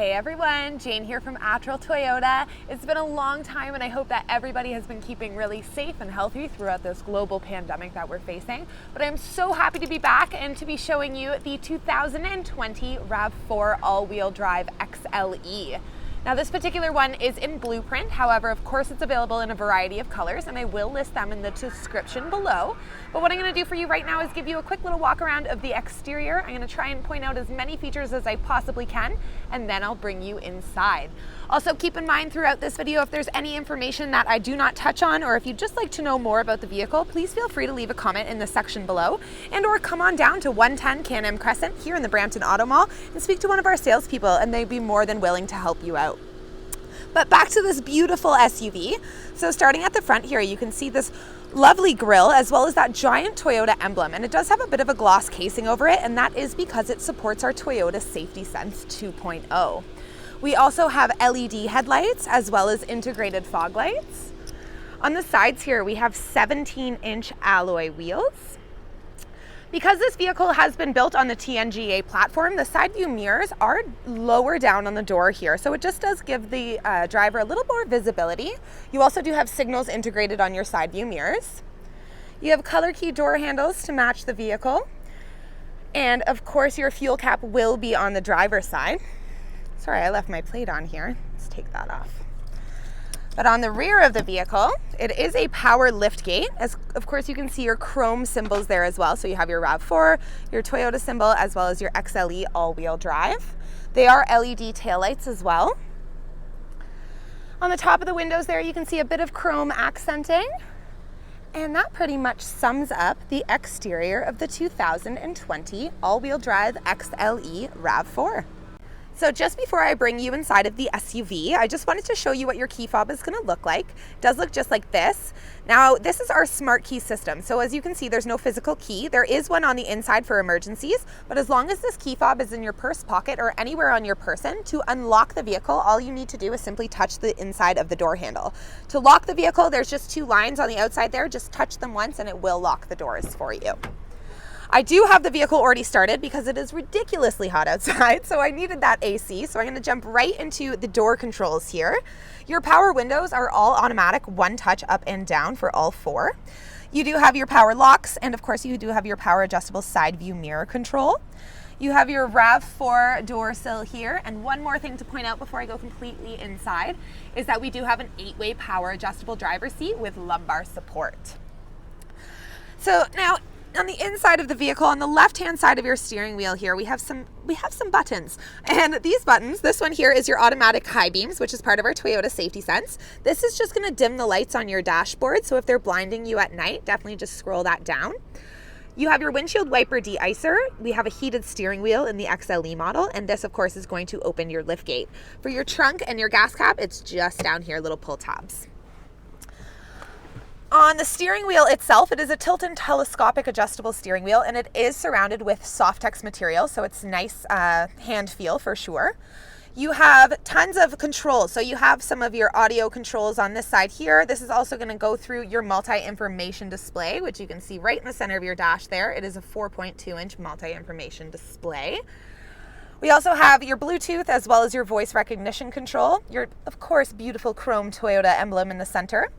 Hey everyone, Jane here from Attrell Toyota. It's been a long time and I hope that everybody has been keeping really safe and healthy throughout this global pandemic that we're facing. But I'm so happy to be back and to be showing you the 2020 Rav4 all-wheel drive XLE. Now this particular one is in blueprint, however, of course it's available in a variety of colors and I will list them in the description below. But what I'm going to do for you right now is give you a quick little walk around of the exterior. I'm going to try and point out as many features as I possibly can and then I'll bring you inside. Also keep in mind throughout this video if there's any information that I do not touch on or if you'd just like to know more about the vehicle, please feel free to leave a comment in the section below and or come on down to 110 Can-Am Crescent here in the Brampton Auto Mall and speak to one of our salespeople and they'd be more than willing to help you out. But back to this beautiful SUV. So starting at the front here, you can see this lovely grille as well as that giant Toyota emblem. And it does have a bit of a gloss casing over it, and that is because it supports our Toyota Safety Sense 2.0. We also have LED headlights as well as integrated fog lights. On the sides here, we have 17-inch alloy wheels. Because this vehicle has been built on the TNGA platform, the side view mirrors are lower down on the door here, so it just does give the driver a little more visibility. You also do have signals integrated on your side view mirrors. You have color key door handles to match the vehicle, and of course your fuel cap will be on the driver's side. Sorry, I left my plate on here. Let's take that off. But on the rear of the vehicle, it is a power lift gate. As of course you can see your chrome symbols there as well. So you have your Rav4, your Toyota symbol, as well as your XLE all-wheel drive. They are LED taillights as well. On the top of the windows there, you can see a bit of chrome accenting. And that pretty much sums up the exterior of the 2020 all-wheel drive XLE Rav4. So just before I bring you inside of the SUV, I just wanted to show you what your key fob is going to look like. It does look just like this. Now, this is our smart key system. So as you can see, there's no physical key. There is one on the inside for emergencies, but as long as this key fob is in your purse pocket or anywhere on your person, to unlock the vehicle, all you need to do is simply touch the inside of the door handle. To lock the vehicle, there's just two lines on the outside there. Just touch them once and it will lock the doors for you. I do have the vehicle already started because it is ridiculously hot outside, so I needed that AC. So I'm going to jump right into the door controls here. Your power windows are all automatic, one touch up and down for all four. You do have your power locks, and of course you do have your power adjustable side view mirror control. You have your Rav4 door sill here, and one more thing to point out before I go completely inside is that we do have an 8-way power adjustable driver's seat with lumbar support. So now, on the inside of the vehicle, on the left-hand side of your steering wheel here, we have some buttons. And these buttons, this one here is your automatic high beams, which is part of our Toyota Safety Sense. This is just going to dim the lights on your dashboard, so if they're blinding you at night, definitely just scroll that down. You have your windshield wiper de-icer. We have a heated steering wheel in the XLE model, and this, of course, is going to open your lift gate. For your trunk and your gas cap, it's just down here, little pull tabs. On the steering wheel itself, it is a tilt and telescopic adjustable steering wheel, and it is surrounded with Softex material, so it's nice hand feel for sure. You have tons of controls. So you have some of your audio controls on this side here. This is also going to go through your multi-information display, which you can see right in the center of your dash there. It is a 4.2-inch multi-information display. We also have your Bluetooth as well as your voice recognition control. Your, of course, beautiful chrome Toyota emblem in the center.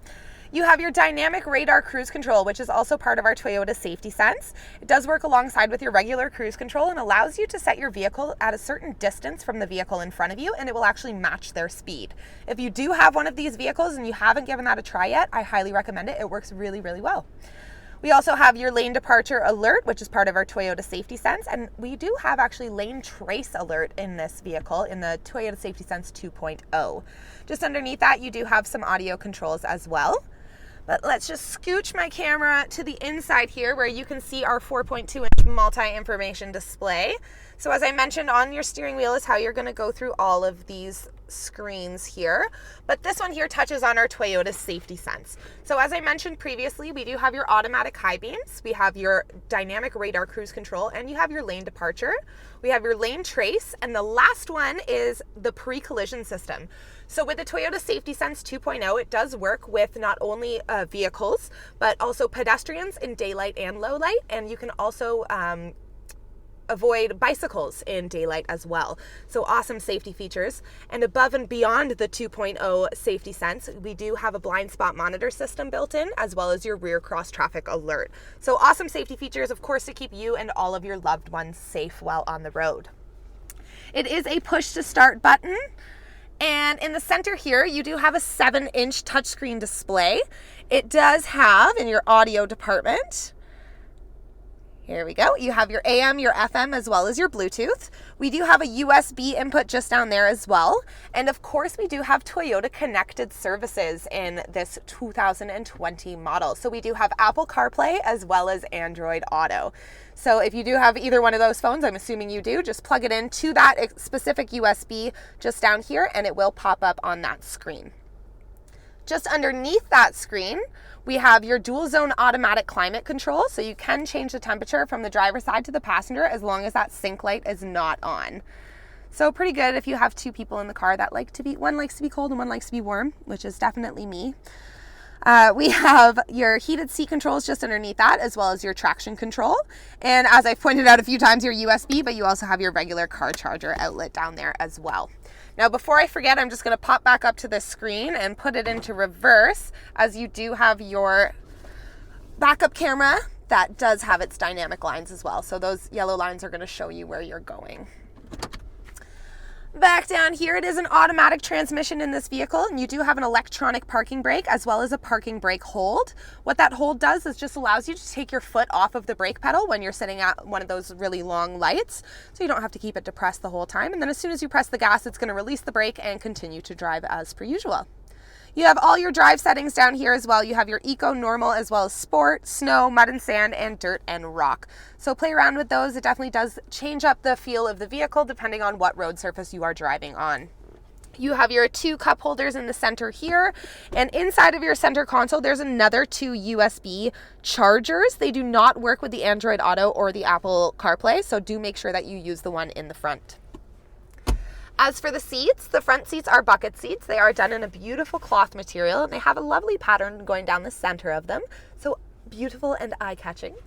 You have your dynamic radar cruise control, which is also part of our Toyota Safety Sense. It does work alongside with your regular cruise control and allows you to set your vehicle at a certain distance from the vehicle in front of you, and it will actually match their speed. If you do have one of these vehicles and you haven't given that a try yet, I highly recommend it. It works really, really well. We also have your lane departure alert, which is part of our Toyota Safety Sense, and we do have actually lane trace alert in this vehicle in the Toyota Safety Sense 2.0. Just underneath that, you do have some audio controls as well. But let's just scooch my camera to the inside here where you can see our 4.2-inch multi-information display. So as I mentioned, on your steering wheel is how you're going to go through all of these screens here. But this one here touches on our Toyota Safety Sense. So as I mentioned previously, we do have your automatic high beams, we have your dynamic radar cruise control, and you have your lane departure. We have your lane trace, and the last one is the pre-collision system. So with the Toyota Safety Sense 2.0, it does work with not only vehicles, but also pedestrians in daylight and low light, and you can also avoid bicycles in daylight as well. So awesome safety features. And above and beyond the 2.0 safety sense, we do have a blind spot monitor system built in, as well as your rear cross traffic alert. So awesome safety features, of course, to keep you and all of your loved ones safe while on the road. It is a push to start button. And in the center here, you do have a 7-inch touchscreen display. It does have, in your audio department, here we go. You have your AM, your FM, as well as your Bluetooth. We do have a USB input just down there as well. And of course, we do have Toyota connected services in this 2020 model. So we do have Apple CarPlay as well as Android Auto. So if you do have either one of those phones, I'm assuming you do, just plug it into that specific USB just down here and it will pop up on that screen. Just underneath that screen, we have your dual zone automatic climate control, so you can change the temperature from the driver's side to the passenger as long as that sync light is not on. So pretty good if you have two people in the car that one likes to be cold and one likes to be warm, which is definitely me. We have your heated seat controls just underneath that, as well as your traction control. And as I've pointed out a few times, your USB, but you also have your regular car charger outlet down there as well. Now, before I forget, I'm just going to pop back up to this screen and put it into reverse, as you do have your backup camera that does have its dynamic lines as well. So those yellow lines are going to show you where you're going. Back down here, it is an automatic transmission in this vehicle, and you do have an electronic parking brake as well as a parking brake hold. What that hold does is just allows you to take your foot off of the brake pedal when you're sitting at one of those really long lights, so you don't have to keep it depressed the whole time. And then as soon as you press the gas, it's going to release the brake and continue to drive as per usual. You have all your drive settings down here as well. You have your eco, normal, as well as sport, snow, mud and sand, and dirt and rock. So play around with those. It definitely does change up the feel of the vehicle depending on what road surface you are driving on. You have your 2 cup holders in the center here, and inside of your center console, there's another 2 USB chargers. They do not work with the Android Auto or the Apple CarPlay, so do make sure that you use the one in the front. As for the seats, the front seats are bucket seats. They are done in a beautiful cloth material, and they have a lovely pattern going down the center of them. So beautiful and eye-catching.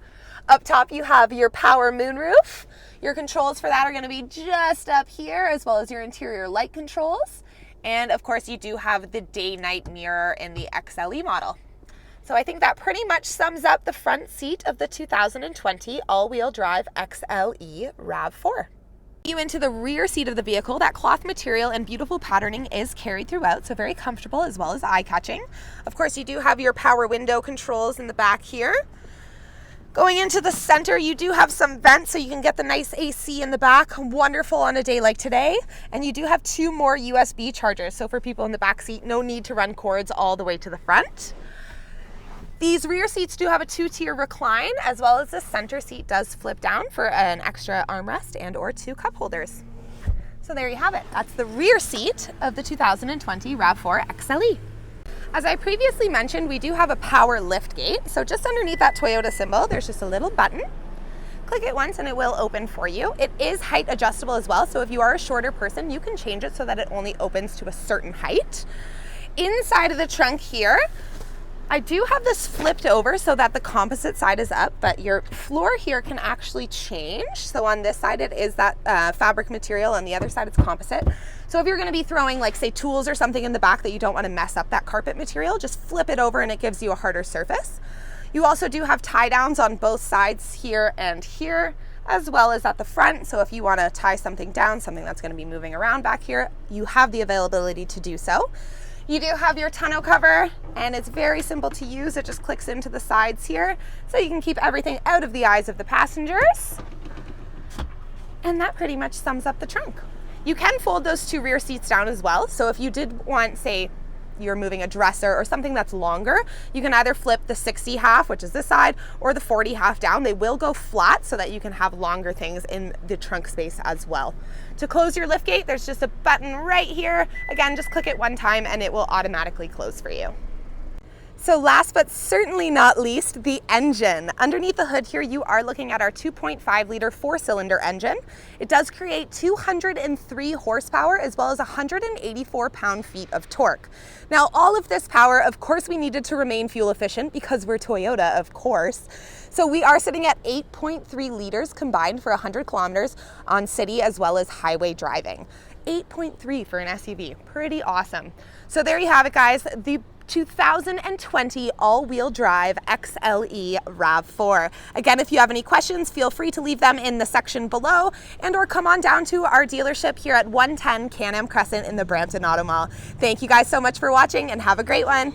Up top, you have your power moonroof. Your controls for that are going to be just up here, as well as your interior light controls. And of course, you do have the day-night mirror in the XLE model. So I think that pretty much sums up the front seat of the 2020 all-wheel drive XLE Rav4. You into the rear seat of the vehicle. That cloth material and beautiful patterning is carried throughout, so very comfortable as well as eye-catching. Of course, you do have your power window controls in the back here. Going into the center, you do have some vents so you can get the nice AC in the back. Wonderful on a day like today. And you do have 2 more USB chargers, so for people in the back seat, no need to run cords all the way to the front. These rear seats do have a 2-tier recline, as well as the center seat does flip down for an extra armrest and or 2 cup holders. So there you have it. That's the rear seat of the 2020 Rav4 XLE. As I previously mentioned, we do have a power lift gate. So just underneath that Toyota symbol, there's just a little button. Click it once and it will open for you. It is height adjustable as well. So if you are a shorter person, you can change it so that it only opens to a certain height. Inside of the trunk here, I do have this flipped over so that the composite side is up, but your floor here can actually change. So on this side, it is that fabric material. On the other side, it's composite. So if you're going to be throwing, like, say, tools or something in the back that you don't want to mess up that carpet material, just flip it over and it gives you a harder surface. You also do have tie downs on both sides here and here, as well as at the front. So if you want to tie something down, something that's going to be moving around back here, you have the availability to do so. You do have your tonneau cover, and it's very simple to use. It just clicks into the sides here, so you can keep everything out of the eyes of the passengers. And that pretty much sums up the trunk. You can fold those 2 rear seats down as well. So if you did want, say, you're moving a dresser or something that's longer, you can either flip the 60 half, which is this side, or the 40 half down. They will go flat so that you can have longer things in the trunk space as well. To close your lift gate, there's just a button right here. Again, just click it one time and it will automatically close for you. So last but certainly not least, the engine. Underneath the hood here, you are looking at our 2.5 liter 4-cylinder engine. It does create 203 horsepower as well as 184 pound-feet of torque. Now, all of this power, of course, we needed to remain fuel efficient because we're Toyota, of course. So we are sitting at 8.3 liters combined for 100 kilometers on city as well as highway driving. 8.3 for an SUV, pretty awesome. So there you have it, guys. The 2020 all-wheel drive XLE Rav4. Again, if you have any questions, feel free to leave them in the section below and or come on down to our dealership here at 110 Can-Am Crescent in the Brampton Auto Mall. Thank you guys so much for watching and have a great one.